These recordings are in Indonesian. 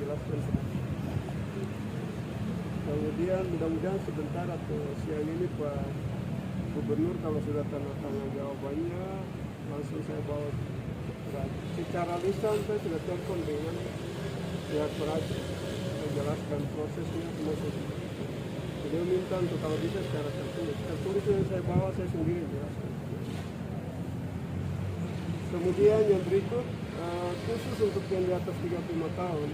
jelaskan sedikit. Kemudian mudah-mudahan sebentar atau siang ini Pak Gubernur kalau sudah tanda tangan jawabannya langsung saya bawa secara lisan. Saya sudah telepon dengan pihak perajin menjelaskan prosesnya semua. Beliau minta untuk kalau bisa secara tertulis yang saya bawa saya sendiri jelaskan. Kemudian yang berikut khusus untuk yang di atas 35 tahun,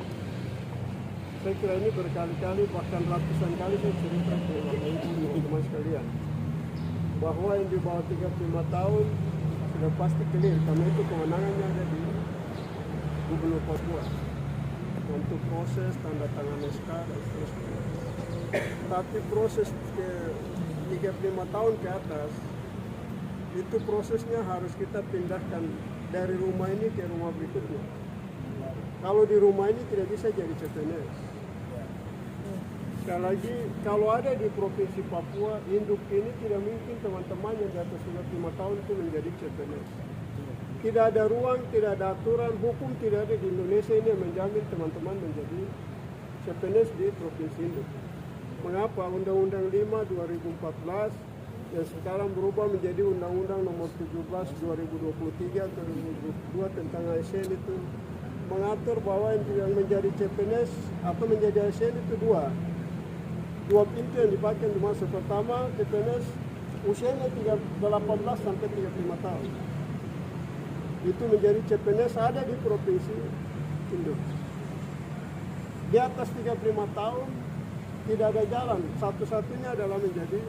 saya kira ini berkali-kali bahkan ratusan kali saya cerita ke teman-teman sekalian bahwa yang di bawah 35 tahun sudah pasti clear karena itu kewenangannya ada di Gubernur Papua untuk proses tanda tangan SK dan seterusnya. Tapi proses ke 35 tahun ke atas itu prosesnya harus kita pindahkan dari rumah ini ke rumah berikutnya. Kalau di rumah ini tidak bisa jadi CPNS. Sekali lagi, kalau ada di Provinsi Papua, induk ini tidak mungkin teman-teman yang di atas 35 tahun itu menjadi CPNS. Tidak ada ruang, tidak ada aturan, hukum tidak ada di Indonesia ini yang menjamin teman-teman menjadi CPNS di Provinsi Induk. Mengapa? Undang-Undang 5 2014 yang sekarang berubah menjadi Undang-Undang Nomor 17 2023 atau 2022 tentang ASN itu mengatur bahwa yang menjadi CPNS atau menjadi ASN itu dua pintu yang dipakai di masa pertama. CPNS usianya 18 sampai 35 tahun itu menjadi CPNS ada di Provinsi Induk. Di atas 35 tahun tidak ada jalan, satu-satunya adalah menjadi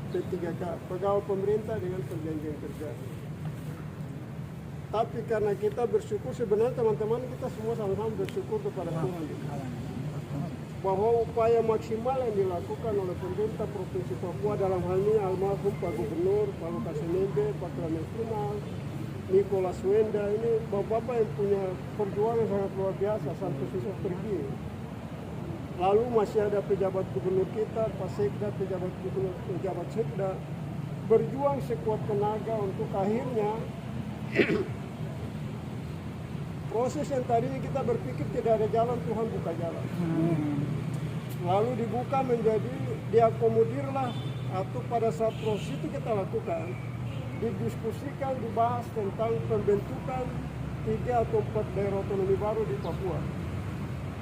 P3K, pegawai pemerintah dengan perjanjian kerja. Tapi karena kita bersyukur, sebenarnya teman-teman kita semua sama-sama bersyukur kepada Tuhan bahwa upaya maksimal yang dilakukan oleh pemerintah Provinsi Papua dalam hal ini almarhum Pak Gubernur, Pak Lukas NMB, Pak Klamen Kunal, Nicholas Wenda, ini bapak-bapak yang punya perjuangan sangat luar biasa sampai susah pergi. Lalu masih ada pejabat gubernur kita, Pak Sekda, pejabat gubernur, pejabat Sekda, berjuang sekuat tenaga untuk akhirnya proses yang tadinya kita berpikir tidak ada jalan, Tuhan buka jalan. Lalu dibuka menjadi diakomodirlah, atau pada saat proses itu kita lakukan, didiskusikan, dibahas tentang pembentukan 3 atau 4 daerah otonomi baru di Papua.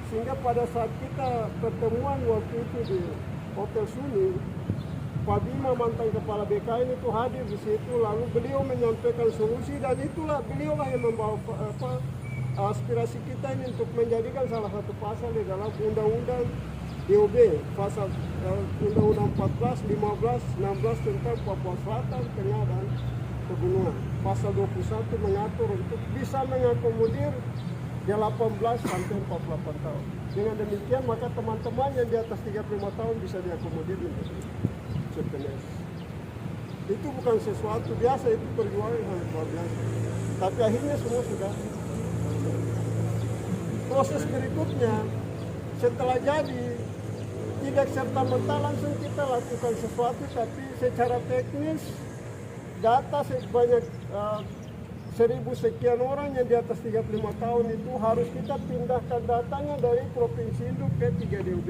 Sehingga pada saat kita pertemuan waktu itu di Hotel Suni, Pak Bima mantan kepala BKN itu hadir di situ, lalu beliau menyampaikan solusi dan itulah beliau yang membawa aspirasi kita ini untuk menjadikan salah satu pasal di dalam Undang-Undang DOB, pasal Undang-Undang 14, 15, 16 tentang Papua Selatan, Tengah dan Pegunungan. Pasal 21 mengatur untuk bisa mengakomodir 18 sampai 48 tahun. Dengan demikian maka teman-teman yang di atas 35 tahun bisa diakomodir menjadi CPNS. Itu bukan sesuatu biasa, itu perjuangan yang luar biasa. Tapi akhirnya semua sudah. Proses berikutnya setelah jadi tidak serta-merta langsung kita lakukan sesuatu, tapi secara teknis data sebanyak 1000 sekian orang yang di atas 35 tahun itu harus kita pindahkan datanya dari Provinsi Induk ke 3DOB.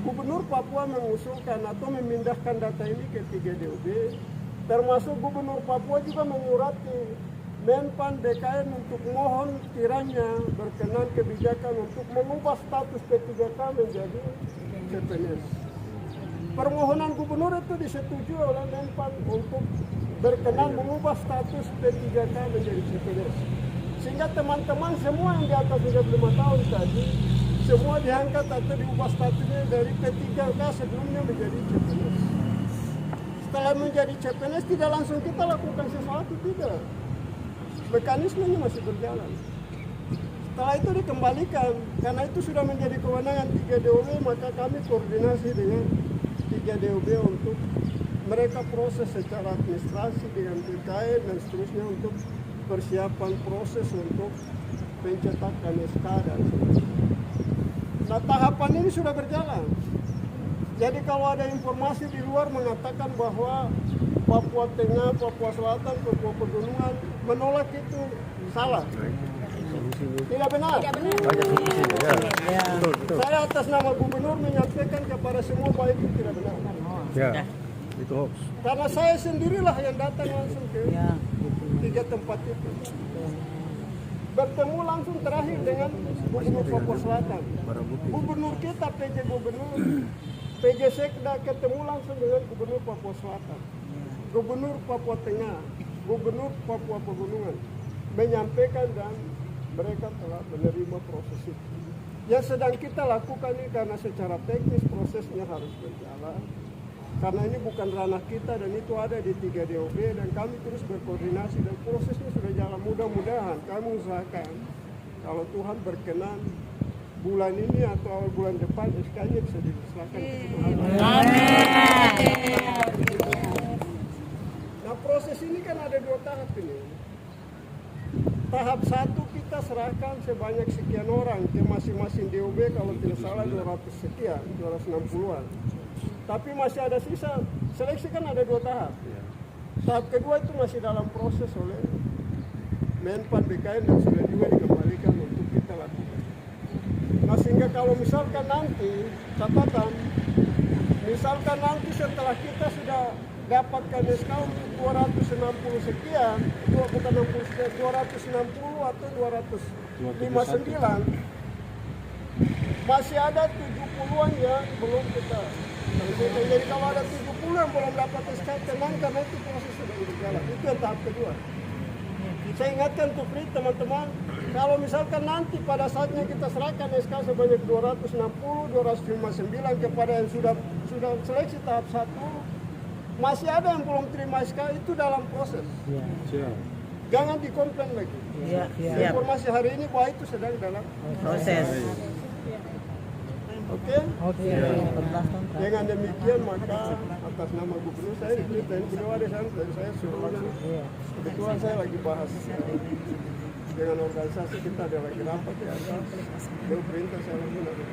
Gubernur Papua mengusulkan atau memindahkan data ini ke 3DOB, termasuk Gubernur Papua juga menyurati Menpan BKN untuk mohon kiranya berkenan kebijakan untuk mengubah status P3K menjadi CPNS. Permohonan gubernur itu disetujui oleh Menpan untuk berkenan mengubah status P3K menjadi CPNS. Sehingga teman-teman semua yang di atas 35 tahun tadi, semua diangkat atau diubah statusnya dari P3K sebelumnya menjadi CPNS. Setelah menjadi CPNS tidak langsung kita lakukan sesuatu, tidak. Mekanismenya masih berjalan. Setelah itu dikembalikan, karena itu sudah menjadi kewenangan 3DOB, maka kami koordinasi dengan 3DOB untuk mereka proses secara administrasi dengan BKN dan seterusnya untuk persiapan proses untuk pencetakan SK dan seterusnya. Nah, tahapan ini sudah berjalan. Jadi kalau ada informasi di luar mengatakan bahwa Papua Tengah, Papua Selatan, Papua Pegunungan menolak, itu salah. Tidak benar. Banyak di sini. Ya. Betul. Saya atas nama gubernur menyampaikan kepada semua bahwa itu tidak benar. Ya. Itu hoax. Karena saya sendirilah yang datang langsung ke 3 tempat itu. Bertemu langsung terakhir dengan Gubernur Papua Selatan. Gubernur kita, PJ Gubernur, PJ Sekda ketemu langsung dengan Gubernur Papua Selatan. Gubernur Papua Tengah, Gubernur Papua Pegunungan menyampaikan dan mereka telah menerima proses itu. Yang sedang kita lakukan ini karena secara teknis prosesnya harus berjalan. Karena ini bukan ranah kita dan itu ada di 3 DOB dan kami terus berkoordinasi dan prosesnya sudah jalan. Mudah-mudahan kami usahakan kalau Tuhan berkenan bulan ini atau awal bulan depan SK-nya bisa diserahkan ke Tuhan. Nah proses ini kan ada 2 tahap ini. Tahap 1 kita serahkan sebanyak sekian orang ke masing-masing DOB, kalau tidak salah 200 sekian, 260-an. Tapi masih ada sisa, seleksi kan ada 2 tahap. Tahap kedua itu masih dalam proses oleh Menpan BKN dan sudah juga dikembalikan untuk kita lakukan. Nah sehingga kalau misalkan nanti, catatan, misalkan nanti setelah kita sudah dapatkan SK untuk 260 sekian, itu bukan 60 sekian, 260 atau 259, masih ada 70-an yang belum kita. Jadi kalau ada 70 yang belum dapat SK, tenang karena itu proses sudah berjalan. Itu yang tahap kedua. Saya ingatkan untuk teman-teman, kalau misalkan nanti pada saatnya kita serahkan SK sebanyak 260, 259 kepada yang sudah seleksi tahap 1, masih ada yang belum terima SK, itu dalam proses. Jangan dikomplain lagi. Informasi hari ini bahwa itu sedang dalam proses. Oke? Dengan demikian maka atas nama gubernur saya diceritain beliau ada sana dari saya suruh langsung. Kebetulan saya lagi bahas dengan organisasi kita ada lagi rapat ya atas. Beliau perintah saya langsung ada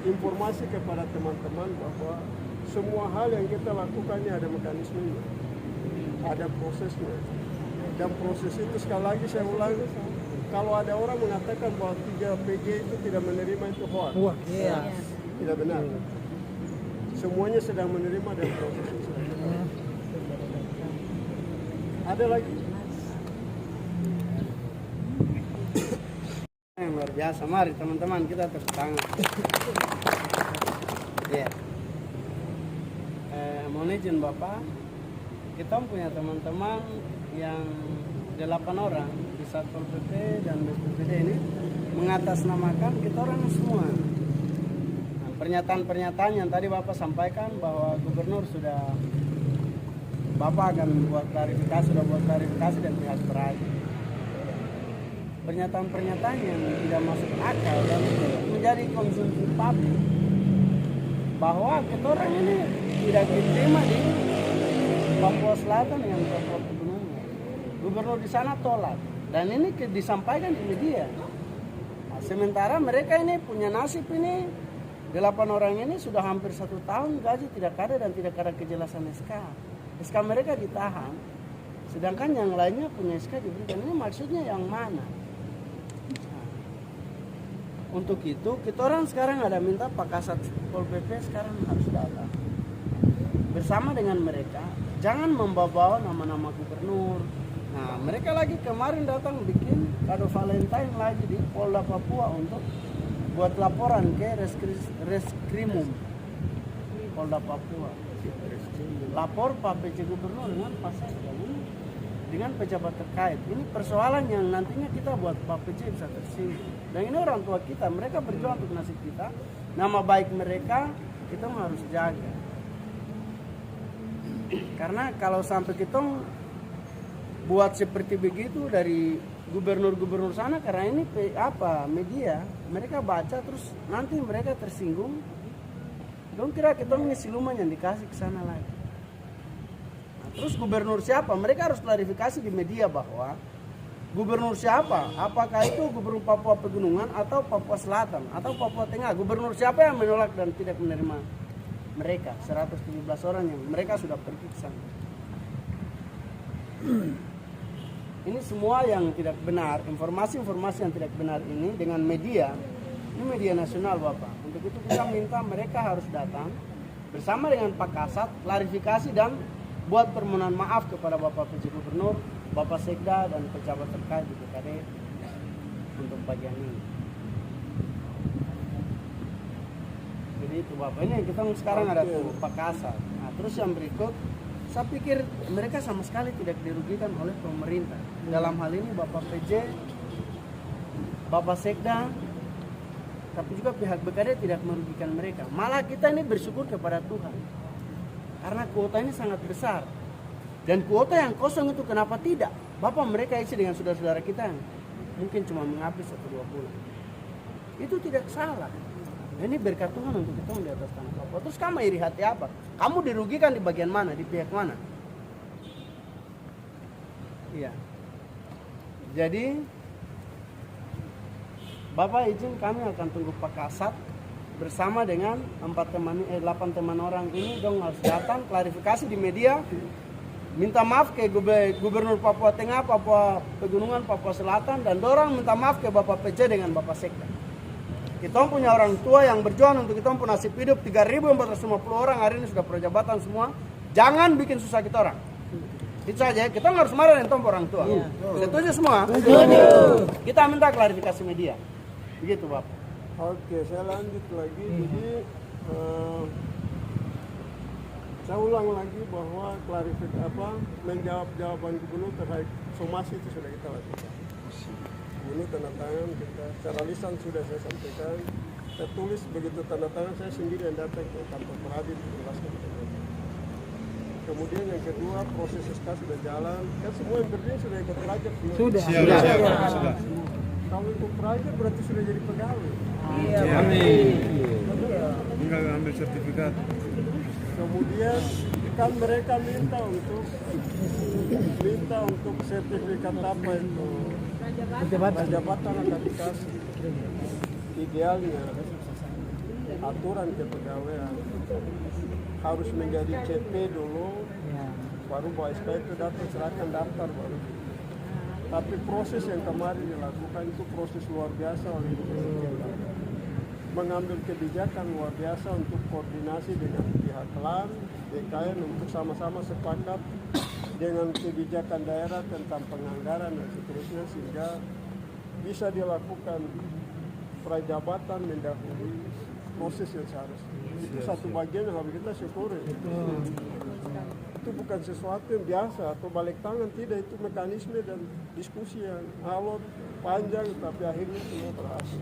informasi kepada teman-teman bahwa semua hal yang kita lakukan ini ada mekanismenya, ada prosesnya. Dan proses itu sekali lagi saya ulangi, kalau ada orang mengatakan bahwa 3 PG itu tidak menerima itu hoax. Tidak benar. Semuanya sedang menerima dan proses itu sedang berjalan. Ada lagi? Luar biasa, mari teman-teman kita tepuk tangan. Mohon izin Bapak, kita punya teman-teman yang 8 orang di Satpol PP dan BPPD ini mengatasnamakan kita orang semua. Nah, pernyataan-pernyataan yang tadi Bapak sampaikan bahwa gubernur sudah, Bapak akan buat klarifikasi, sudah buat klarifikasi dan pihak berwajib. Pernyataan-pernyataan yang tidak masuk akal dan menjadi konsumsi publik bahwa kita orang ini tidak diterima di Papua Selatan dengan Papua Pegunungan. Gubernur di sana tolak dan ini disampaikan di media. Nah, sementara mereka ini punya nasib ini 8 orang ini sudah hampir 1 tahun gaji tidak ada dan tidak ada kejelasan SK. SK mereka ditahan, sedangkan yang lainnya punya SK diberikan. Ini maksudnya yang mana? Nah, untuk itu kita orang sekarang ada minta Pak Kasat Pol PP sekarang harus datang bersama dengan mereka. Jangan membawa nama-nama gubernur. Nah, mereka lagi kemarin datang bikin kado Valentine lagi di Polda Papua untuk buat laporan ke Reskrimum Polda Papua. Lapor Pak PJ Gubernur dengan pasal dengan pejabat terkait. Ini persoalan yang nantinya kita buat Pak PJ bisa tersinggung. Dan ini orang tua kita, mereka berjuang untuk nasib kita. Nama baik mereka kita harus jaga. Karena kalau sampai kita buat seperti begitu dari gubernur-gubernur sana, karena ini media mereka baca terus nanti mereka tersinggung, dong kira kita ini siluman yang dikasih ke sana lagi. Nah, terus gubernur siapa? Mereka harus klarifikasi di media bahwa gubernur siapa? Apakah itu gubernur Papua Pegunungan atau Papua Selatan atau Papua Tengah? Gubernur siapa yang menolak dan tidak menerima mereka 117 orang yang mereka sudah pergi ke sana. ini semua yang tidak benar, informasi-informasi yang tidak benar ini dengan media, ini media nasional Bapak. Untuk itu kita minta mereka harus datang bersama dengan Pak Kasat, klarifikasi dan buat permohonan maaf kepada Bapak PJ Gubernur, Bapak Sekda dan pejabat terkait di BKD untuk bagian ini. Jadi itu Bapak, ini kita sekarang ada tuh Pak Kasat. Nah, terus yang berikut, saya pikir mereka sama sekali tidak dirugikan oleh pemerintah. Dalam hal ini Bapak PJ, Bapak Sekda, tapi juga pihak BKD tidak merugikan mereka. Malah kita ini bersyukur kepada Tuhan. Karena kuota ini sangat besar. Dan kuota yang kosong itu kenapa tidak? Bapak mereka isi dengan saudara-saudara kita yang mungkin cuma menghabis 1-2 bulan. Itu tidak salah. Ini berkat Tuhan untuk kita di atas tanah Papua. Terus kamu iri hati apa? Kamu dirugikan di bagian mana? Di pihak mana? Iya. Jadi Bapak izin kami akan tunggu Pak Kasat bersama dengan 8 teman orang ini dong harus datang klarifikasi di media, minta maaf ke Gubernur Papua Tengah, Papua Pegunungan, Papua Selatan, dan dorang minta maaf ke Bapak PJ dengan Bapak Sekda. Kita punya orang tua yang berjuang untuk kita punya nasib hidup 3.450 orang hari ini sudah prajabatan semua. Jangan bikin susah kita orang. Itu saja, kita harus marah dengan orang tua. Setuju semua? Setuju. Kita minta klarifikasi media. Begitu Bapak. Oke, saya lanjut lagi. Jadi saya ulang lagi bahwa menjawab jawaban gubernur terkait somasi itu sudah kita lakukan. Ini tanda tangan kita, secara lisan sudah saya sampaikan. Saya tulis begitu tanda tangan saya sendiri yang datang ke kantor Peradi menjelaskan. Kemudian yang kedua, proses SK sudah jalan. Kan semua yang berdiri sudah ikut pelajar. Sudah. Kalau ikut pelajar berarti sudah jadi pegawai. Iya. Amin. Tinggal ambil sertifikat. Kemudian kan mereka minta untuk sertifikat apa itu? Jabatan akan dikasih. Idealnya aturan kepegawaian harus menjadi CP dulu, baru bawa SK itu datang serahkan daftar baru. Tapi proses yang kemarin dilakukan itu proses luar biasa oleh gubernur, mengambil kebijakan luar biasa untuk koordinasi dengan pihak LAN, BKN untuk sama-sama sepakat dengan kebijakan daerah tentang penganggaran dan seterusnya sehingga bisa dilakukan prajabatan mendahului proses yang seharusnya. Itu satu bagian yang harus kita syukuri. Itu bukan sesuatu yang biasa atau balik tangan, tidak, itu mekanisme dan diskusi yang alot panjang tapi akhirnya semua berhasil.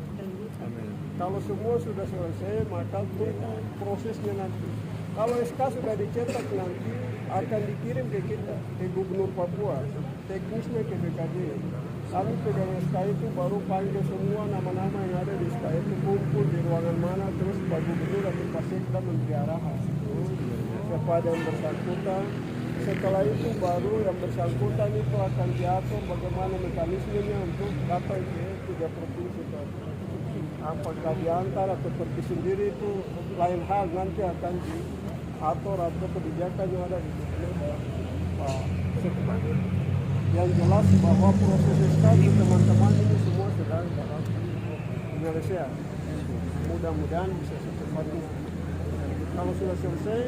Kalau semua sudah selesai maka tunggu prosesnya nanti. Kalau SK sudah dicetak nanti akan dikirim ke kita, ke Gubernur Papua, teknisnya ke BKD. Lalu pegang SK itu baru panggil semua nama-nama yang ada di SK itu kumpul di ruangan mana, terus Pak Gubernur atau Pak Sekda memberi arahan kepada yang bersangkutan. Setelah itu baru yang bersangkutan itu akan diatur bagaimana mekanismenya untuk datang ke 3 provinsi tadi. Apakah diantar atau pergi sendiri itu lain hal, nanti akan diatur atau kebijakan yang ada di Pak Sekda. Yang jelas bahwa proses SK teman-teman ini semua sedang dalam penyelesaian. Mudah-mudahan bisa secepatnya. Kalau sudah selesai,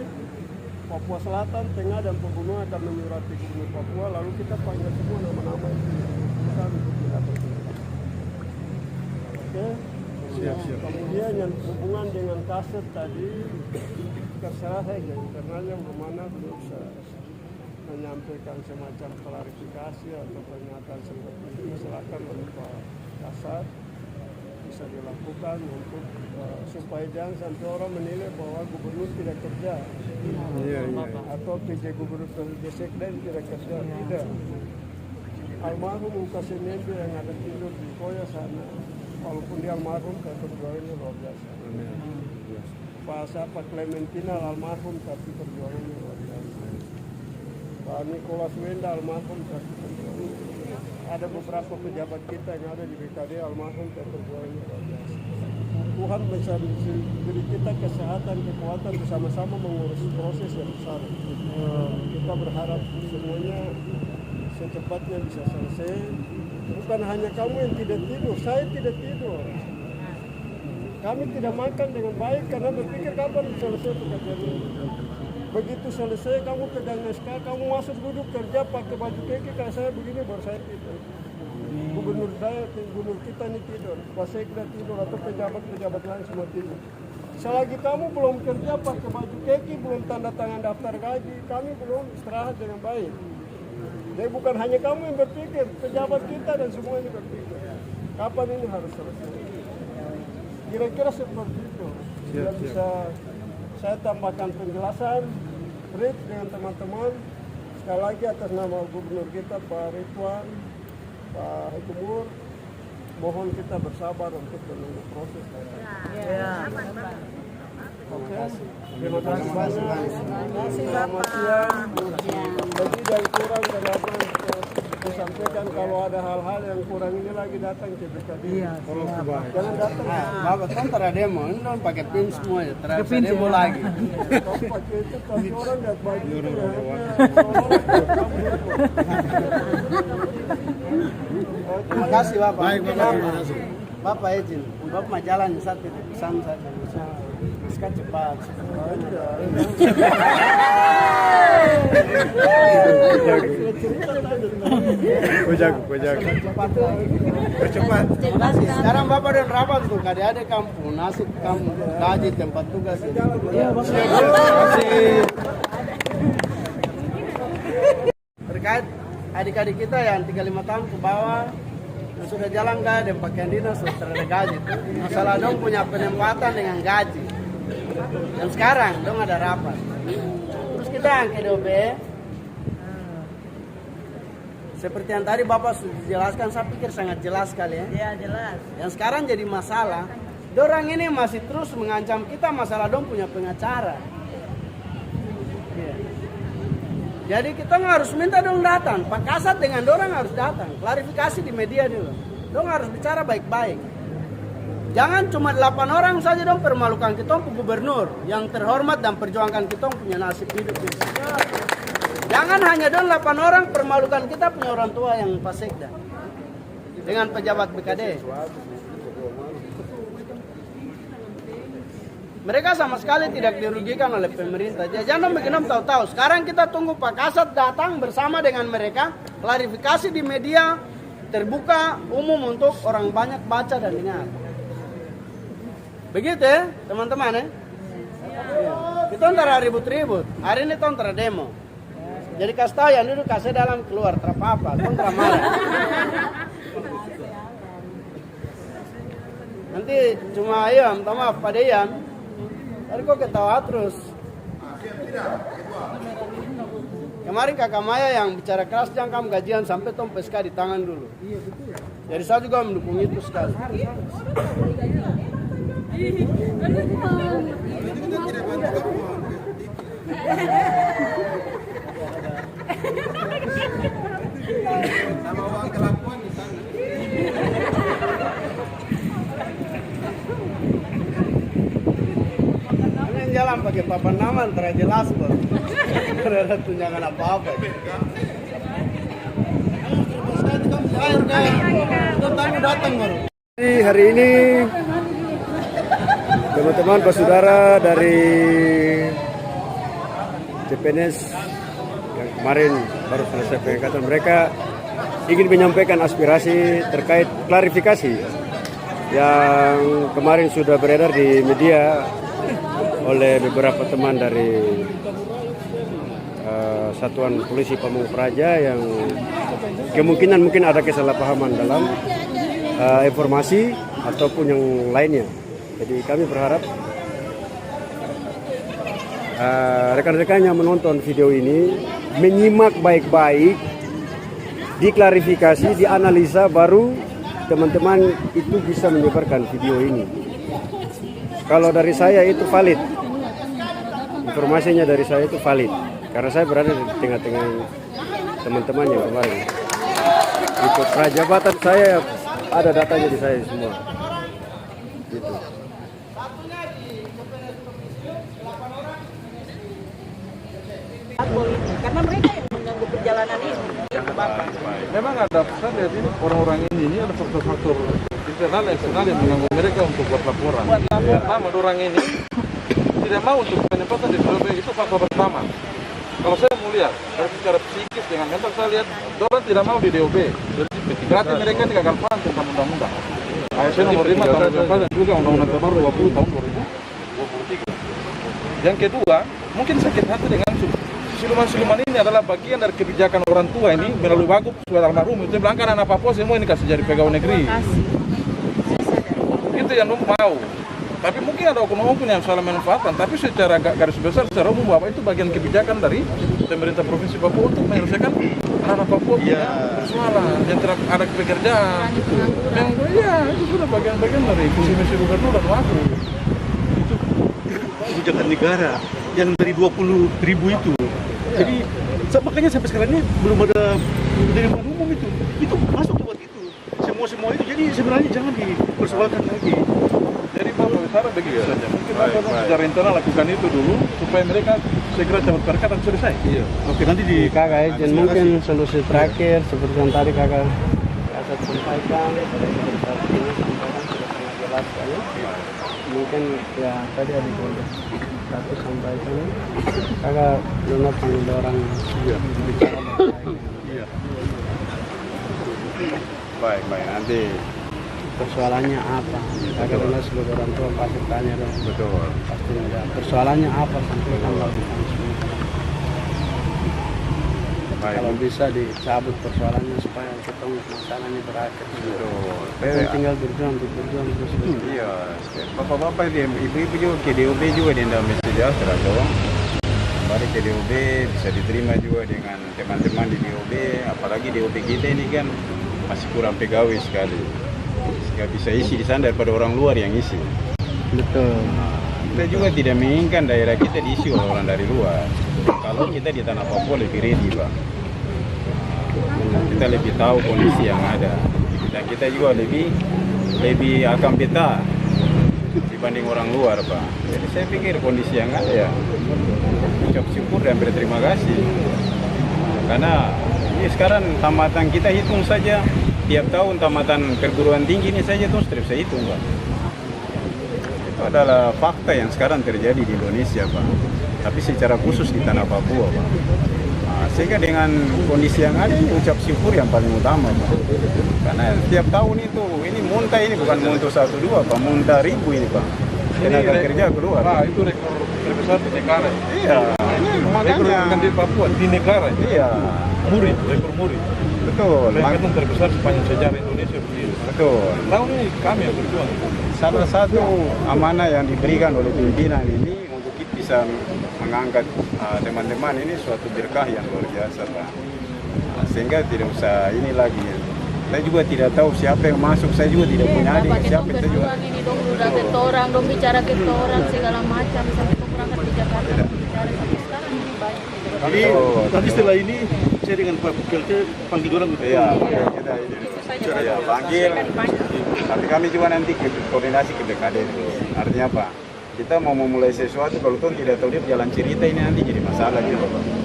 Papua Selatan, Tengah, dan Pegunungan akan menyurati Gubernur Papua, lalu kita panggil semua nama-nama itu untuk kita berkomunikasi. Oke? Siap. Kemudian yang hubungan dengan kaset tadi, terserah saja internalnya bagaimana belum bisa menyampaikan semacam klarifikasi atau pernyataan seperti itu, silakan oleh Pak Kasat bisa dilakukan untuk supaya jangan sampai orang menilai bahwa gubernur tidak kerja atau PJ Gubernur PJ Sekda tidak kerja. Tidak. Almarhum Ukasi Nembe yang ada tidur di Koya sana, walaupun dia almarhum tapi perjuangannya luar biasa. Pak Clementina almarhum tapi perjuangannya luar biasa. Pak Nicholas Wenda almarhum tapi perjuangannya. Ada beberapa pejabat kita yang ada di BKD almarhum tapi perjuangannya luar biasa. Tuhan bisa beri kita kesehatan, kekuatan bersama-sama mengurus proses yang besar. Kita berharap semuanya secepatnya bisa selesai. Bukan hanya kamu yang tidak tidur, saya tidak tidur. Kami tidak makan dengan baik karena berpikir kapan selesai pekerjaan ini. Begitu selesai kamu pegang naskah, kamu masuk duduk kerja pakai baju kaki kayak saya begini baru saya tidur. Gubernur kita ini tidur, Wasekda tidur atau pejabat-pejabat lain semua tidur. Selagi kamu belum kerja pakai baju kaki, belum tanda tangan daftar gaji, kami belum istirahat dengan baik. Jadi bukan hanya kamu yang berpikir, pejabat kita dan semuanya berpikir. Kapan ini harus selesai? Kira-kira seperti itu. Tidak bisa saya tambahkan penjelasan, brief dengan teman-teman. Sekali lagi atas nama Gubernur kita Pak Ridwan, Pak Hekumur, mohon kita bersabar untuk menunggu proses. Oke, terima kasih banyak. Selamat siang. Jadi dari kurang dan apa yang disampaikan kalau ada hal-hal yang kurang ini lagi datang ke BKD. Jangan datang. Bapak kan demo, ini dong pakai pin semua ya, terasa demo lagi. Kau pakai itu pasti orang lihat baju. Terima kasih Bapak. Baik, terima kasih. Bapak izin, Bapak mau jalan satu pesan saja. Sekarang cepat. Cepat. Sekarang Bapak dan rapat tuh, adik-adik kampung, nasib kampung, gaji, tempat tugas. Terkait adik-adik kita yang 35 tahun ke bawah, yang sudah jalan gak dan pakaian dinas sudah terada gaji. Masalah dong punya penempatan dengan gaji. Dan sekarang dong ada rapat. Terus kita yang ke DOB, seperti yang tadi Bapak sudah jelaskan, saya pikir sangat jelas sekali ya. Iya jelas. Yang sekarang jadi masalah, dorang ini masih terus mengancam kita masalah dong punya pengacara. Iya. Jadi kita harus minta dong datang, Pak Kasat dengan dorang harus datang, klarifikasi di media dulu. Dong harus bicara baik-baik. Jangan cuma 8 orang saja dong permalukan kita gubernur yang terhormat dan perjuangkan kita punya nasib hidup. Jangan hanya dong 8 orang permalukan kita punya orang tua yang Pasekda dengan pejabat BKD. Mereka sama sekali tidak dirugikan oleh pemerintah. Jangan begini tahu-tahu. Sekarang kita tunggu Pak Kasat datang bersama dengan mereka, klarifikasi di media terbuka umum untuk orang banyak baca dan dengar. Begitu ya, teman-teman ya. Kita antara ribut-ribut. Hari ini kita antara demo. Jadi kasih tahu yang duduk kasih dalam keluar terapa-apa, kontra marah. Nanti cuma ayam, maaf pada ayam. Tadi kok ketawa terus. Kemarin kakak Maya yang bicara keras, jangan kamu gajian sampai tom PSK di tangan dulu. Jadi saya juga mendukung itu sekali. Sama uang kelakuan di sana. Ini jalan pakai papan nama antara jelas kok. Tidak ada tunjangan apa-apa. Datang baru. Hari ini teman-teman saudara dari CPNS yang kemarin baru selesai pengangkatan, mereka ingin menyampaikan aspirasi terkait klarifikasi yang kemarin sudah beredar di media oleh beberapa teman dari Satuan Polisi Pamung Praja yang kemungkinan mungkin ada kesalahpahaman dalam informasi ataupun yang lainnya. Jadi kami berharap rekan-rekan yang menonton video ini menyimak baik-baik, diklarifikasi, dianalisa, baru teman-teman itu bisa menyebarkan video ini. Kalau dari saya itu valid, informasinya dari saya itu valid, karena saya berada di tengah-tengah teman-teman yang kemarin. Ikut prajabatan saya ada datanya di saya semua. Gitu. Karena mereka yang mengganggu perjalanan ini. Memang ada, saya lihat ini orang-orang ini ada faktor-faktor internal eksternal yang mengganggu mereka untuk buat laporan. Pertama, orang ini tidak mau untuk penempatan di DOB, itu faktor pertama. Kalau saya mau lihat dari secara psikis dengan mental, saya lihat orang tidak mau di DOB. Berarti mereka ini gagal paham tentang undang-undang. ASN nomor 5 tahun 2004 dan juga undang-undang terbaru 20 tahun 2023. Yang kedua, mungkin sakit hati dengan siluman-siluman ini adalah bagian dari kebijakan orang tua ini melalui Wagub surat almarhum. Itu bilang kan anak Papua semua ini kasih jadi pegawai negeri. Itu yang mau. Tapi mungkin ada oknum-oknum yang salah manfaatkan. Tapi secara garis besar, secara umum Bapak itu bagian kebijakan dari pemerintah Provinsi Papua untuk menyelesaikan anak Papua punya persoalan. Yang ada pekerjaan. Iya, itu sudah bagian-bagian dari visi misi gubernur dan Wagub. Itu kebijakan negara yang dari 20.000 itu. Jadi makanya sampai sekarang ini belum ada penerimaan umum itu. Itu masuk lewat itu. Semua itu. Jadi sebenarnya jangan dipersoalkan lagi. Jadi Bapak Sarah begitu saja. Mungkin Bapak secara internal lakukan itu dulu supaya mereka segera cepat berkata selesai. Iya. Oke, nanti di Kakak izin mungkin solusi terakhir seperti yang tadi kakak sampaikan, ini sampaikan sudah sangat jelas sekali. Mungkin ya tadi ada satu sampaikan, kakak Luna panggil orang bicara. Iya. Baik, nanti Persoalannya apa? Kakak Luna sebagai orang tua pasti tanya dong. betul. Pasti ya. Persoalannya apa sampaikan lakukan semua. Kalau bisa dicabut persoalannya supaya ketemu masalah ini berakhir. Betul. Kita tinggal berjuang terus. Iya, bapak-bapak ibu-ibu juga ke DOB juga di dalam sejahtera toh. Mari ke DOB bisa diterima juga dengan teman-teman di DOB, apalagi DOB kita ini kan masih kurang pegawai sekali. Sehingga bisa isi di sana daripada orang luar yang isi. Betul. Kita juga tidak menginginkan daerah kita diisi oleh orang dari luar. Kalau kita di tanah Papua lebih ready, Pak. Kita lebih tahu kondisi yang ada. Dan kita juga lebih akan peta dibanding orang luar, Pak. Jadi saya pikir kondisi yang ada ya ucap syukur dan berterima kasih. Karena ini sekarang tamatan kita hitung saja tiap tahun tamatan perguruan tinggi ini saja terus saya hitung, Pak. Itu adalah fakta yang sekarang terjadi di Indonesia, Pak. Tapi secara khusus di tanah Papua, Pak. Sehingga dengan kondisi yang ada ini ucap syukur yang paling utama, Pak. Karena tiap tahun itu ini muntah ini bukan muntah 1-2, Pak, muntah 1000 ini, Pak. Tenaga kerja keluar. Pak, itu rekor terbesar di negara. Iya, ini makanya Rekor di Papua di negara. iya, Rekor muri. betul. Rekor terbesar sepanjang sejarah Indonesia begini. Betul. Tahun ini kami yang berjuang. Salah satu amanah yang diberikan oleh pimpinan ini untuk kita bisa mengangkat teman-teman ini suatu berkah yang luar biasa, Pak. Sehingga tidak usah ini lagi. Saya juga tidak tahu siapa yang masuk, saya juga tidak punya adik. Siapa itu juga. Ini dong udah ke orang, dong bicara ke orang segala macam sampai ke berangkat di Jakarta bicara sampai sekarang ini banyak. Jadi nanti setelah ini saya dengan Pak PLT panggil orang gitu. Iya, kita ini. Ya, panggil. Tapi kami juga nanti koordinasi ke BKD. Artinya apa? Kita mau memulai sesuatu kalau tuh tidak tahu dia jalan cerita ini nanti jadi masalah juga, Pak.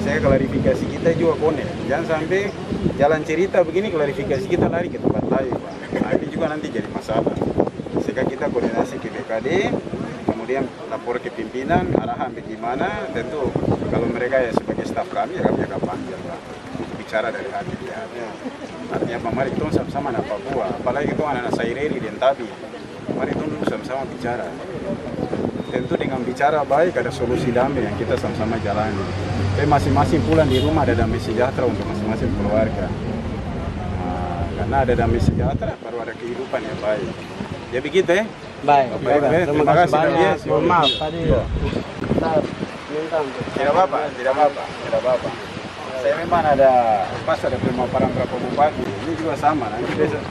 Saya klarifikasi kita juga konek. Jangan sampai jalan cerita begini klarifikasi kita lari ke tempat lain, Pak. Nah, ini juga nanti jadi masalah. Sehingga kita koordinasi ke BKD, kemudian lapor ke pimpinan, arahan bagaimana. Tentu kalau mereka ya sebagai staf kami, ya kami akan panggil, Pak. Bicara dari hati dia. Artinya Pak, mari kita sama-sama anak Papua. Apalagi itu anak-anak Saireri dan Tabi. Mari kita dulu sama-sama bicara. Tentu dengan bicara baik ada solusi damai yang kita sama-sama jalani. Tapi masing-masing pulang di rumah ada damai sejahtera untuk masing-masing keluarga. Karena ada damai sejahtera baru ada kehidupan yang baik. Ya begitu ya. Baik. Terima kasih banyak. Mohon maaf tadi kita minta untuk Tidak apa-apa. Saya memang ada pas ada pemaparan berapa bupati. Ini juga sama. Nanti besok.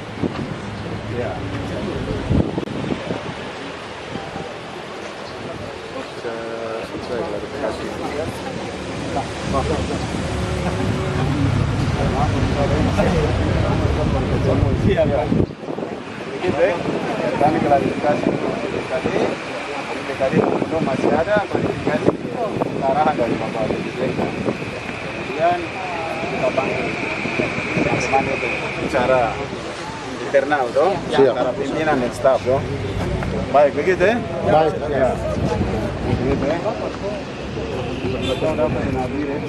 Ya. Saya klarifikasi. Iya, Pak. Begitu ya. Kami klarifikasi BKD belum masih ada klarifikasi arahan dari Bapak Presiden. Kemudian kita panggil teman-teman itu bicara internal toh, antara pimpinan dan staf toh. Baik begitu ya? Baik. Ya. Begitu ya. Betul dapat hadir ya.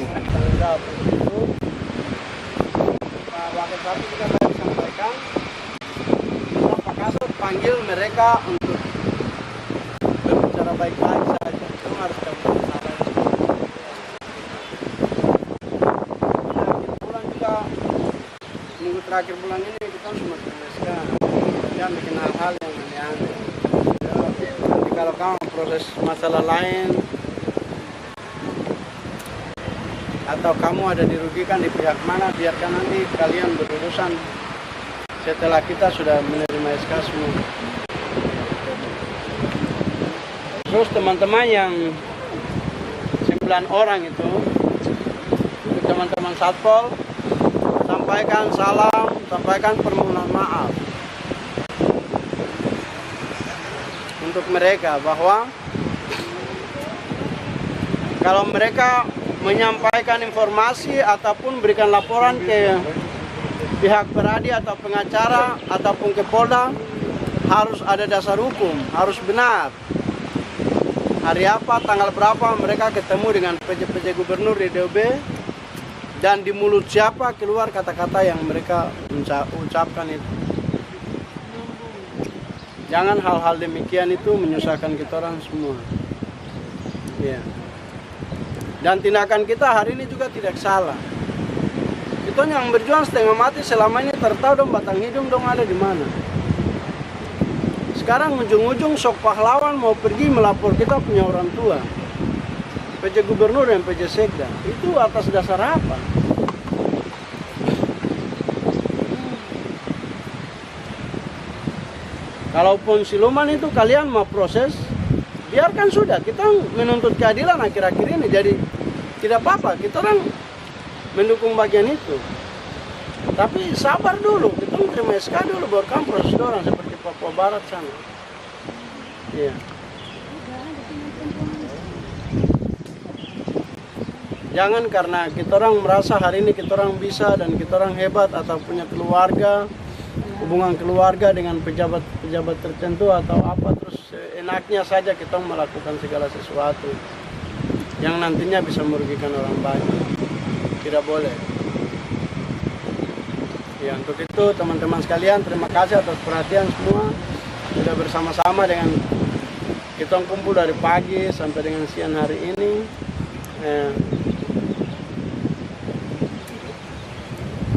Pak Wakil Bupati juga tadi sampaikan, Pak Kasat panggil mereka untuk berbicara baik-baik saja. Itu harus dapat masalah. Bulan juga minggu terakhir bulan ini kita semua terbiasa dan bikin hal-hal yang aneh-aneh. Nanti kalau kamu proses masalah lain atau kamu ada dirugikan di pihak mana, biarkan nanti kalian berurusan setelah kita sudah menerima SK semua. Terus teman-teman yang 9 orang itu, untuk teman-teman Satpol, sampaikan salam, sampaikan permohonan maaf untuk mereka bahwa kalau mereka menyampaikan informasi ataupun berikan laporan ke pihak peradi atau pengacara ataupun ke Polda, harus ada dasar hukum, harus benar. Hari apa, tanggal berapa mereka ketemu dengan PJ Gubernur di DOB, dan di mulut siapa keluar kata-kata yang mereka ucapkan itu. Jangan hal-hal demikian itu menyusahkan kita orang semua. Ya. Dan tindakan kita hari ini juga tidak salah. Kita yang berjuang setengah mati selama ini tertahu dong batang hidung dong ada di mana. Sekarang ujung-ujung sok pahlawan mau pergi melapor kita punya orang tua, PJ Gubernur dan PJ Sekda. Itu atas dasar apa? Kalaupun siluman itu kalian mau proses, biarkan sudah. Kita menuntut keadilan akhir-akhir ini, jadi tidak apa-apa. Kita orang mendukung bagian itu. Tapi sabar dulu, kita terima SK dulu, baru kan proses orang seperti Papua Barat sana. Iya. Jangan karena kita orang merasa hari ini kita orang bisa dan kita orang hebat atau punya keluarga, hubungan keluarga dengan pejabat-pejabat tertentu atau apa, terus enaknya saja kita melakukan segala sesuatu yang nantinya bisa merugikan orang banyak. Tidak boleh. Ya, untuk itu teman-teman sekalian, terima kasih atas perhatian semua. Sudah bersama-sama dengan kita kumpul dari pagi sampai dengan siang hari ini.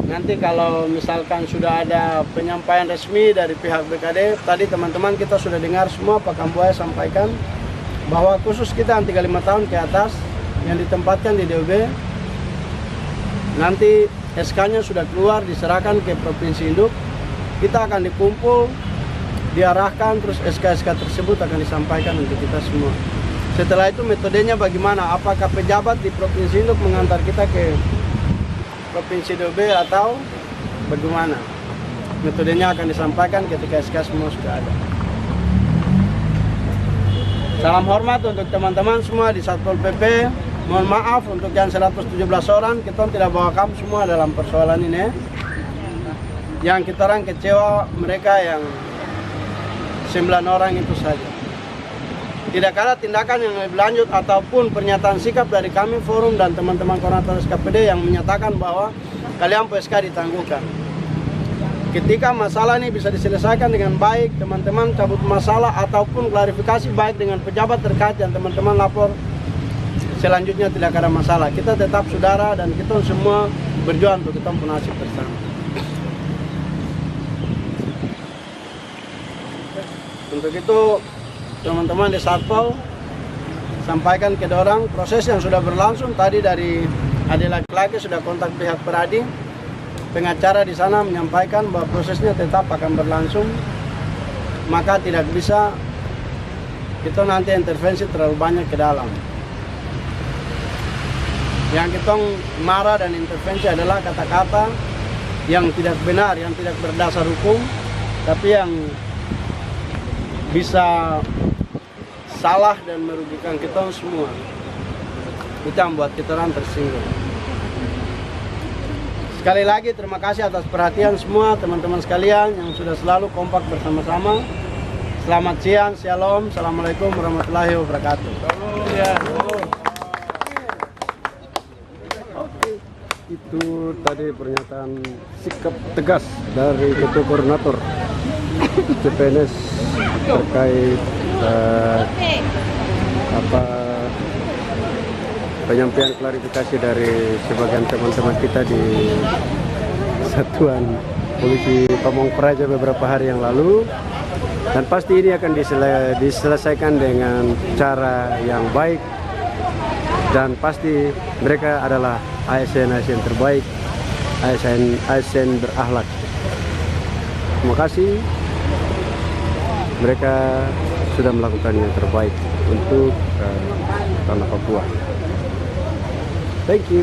Nanti kalau misalkan sudah ada penyampaian resmi dari pihak BKD, tadi teman-teman kita sudah dengar semua Pak Kambuaya sampaikan bahwa khusus kita yang 35 tahun ke atas yang ditempatkan di DOB, nanti SK-nya sudah keluar, diserahkan ke Provinsi Induk, kita akan dikumpul, diarahkan, terus SK-SK tersebut akan disampaikan untuk kita semua. Setelah itu metodenya bagaimana, apakah pejabat di Provinsi Induk mengantar kita ke Provinsi DOB atau bagaimana. Metodenya akan disampaikan ketika SK semua sudah ada. Salam hormat untuk teman-teman semua di Satpol PP. Mohon maaf untuk yang 117 orang, kita tidak bawa kamu semua dalam persoalan ini. Yang kita orang kecewa mereka yang 9 orang itu saja. Tidak ada tindakan yang lebih lanjut ataupun pernyataan sikap dari kami forum dan teman-teman koordinator SKPD yang menyatakan bahwa kalian PSK ditangguhkan. Ketika masalah ini bisa diselesaikan dengan baik, teman-teman cabut masalah ataupun klarifikasi baik dengan pejabat terkait yang teman-teman lapor, selanjutnya tidak ada masalah. Kita tetap saudara dan kita semua berjuang untuk kita punya nasib bersama. Untuk itu teman-teman di Satpol sampaikan ke orang proses yang sudah berlangsung tadi dari adik laki-laki sudah kontak pihak peradi, pengacara di sana menyampaikan bahwa prosesnya tetap akan berlangsung, maka tidak bisa kita nanti intervensi terlalu banyak ke dalam. Yang kita marah dan intervensi adalah kata-kata yang tidak benar, yang tidak berdasar hukum, tapi yang bisa salah dan merugikan kita semua. Itu yang buat kita orang tersinggung. Sekali lagi terima kasih atas perhatian semua teman-teman sekalian yang sudah selalu kompak bersama-sama. Selamat siang, shalom, assalamualaikum warahmatullahi wabarakatuh. Itu tadi pernyataan sikap tegas dari Ketua Koordinator CPNS terkait penyampaian klarifikasi dari sebagian teman-teman kita di Satuan Polisi Pamong Praja beberapa hari yang lalu, dan pasti ini akan diselesaikan dengan cara yang baik, dan pasti mereka adalah ASN terbaik, ASN berakhlak. Terima kasih, mereka sudah melakukan yang terbaik untuk tanah Papua. Thank you.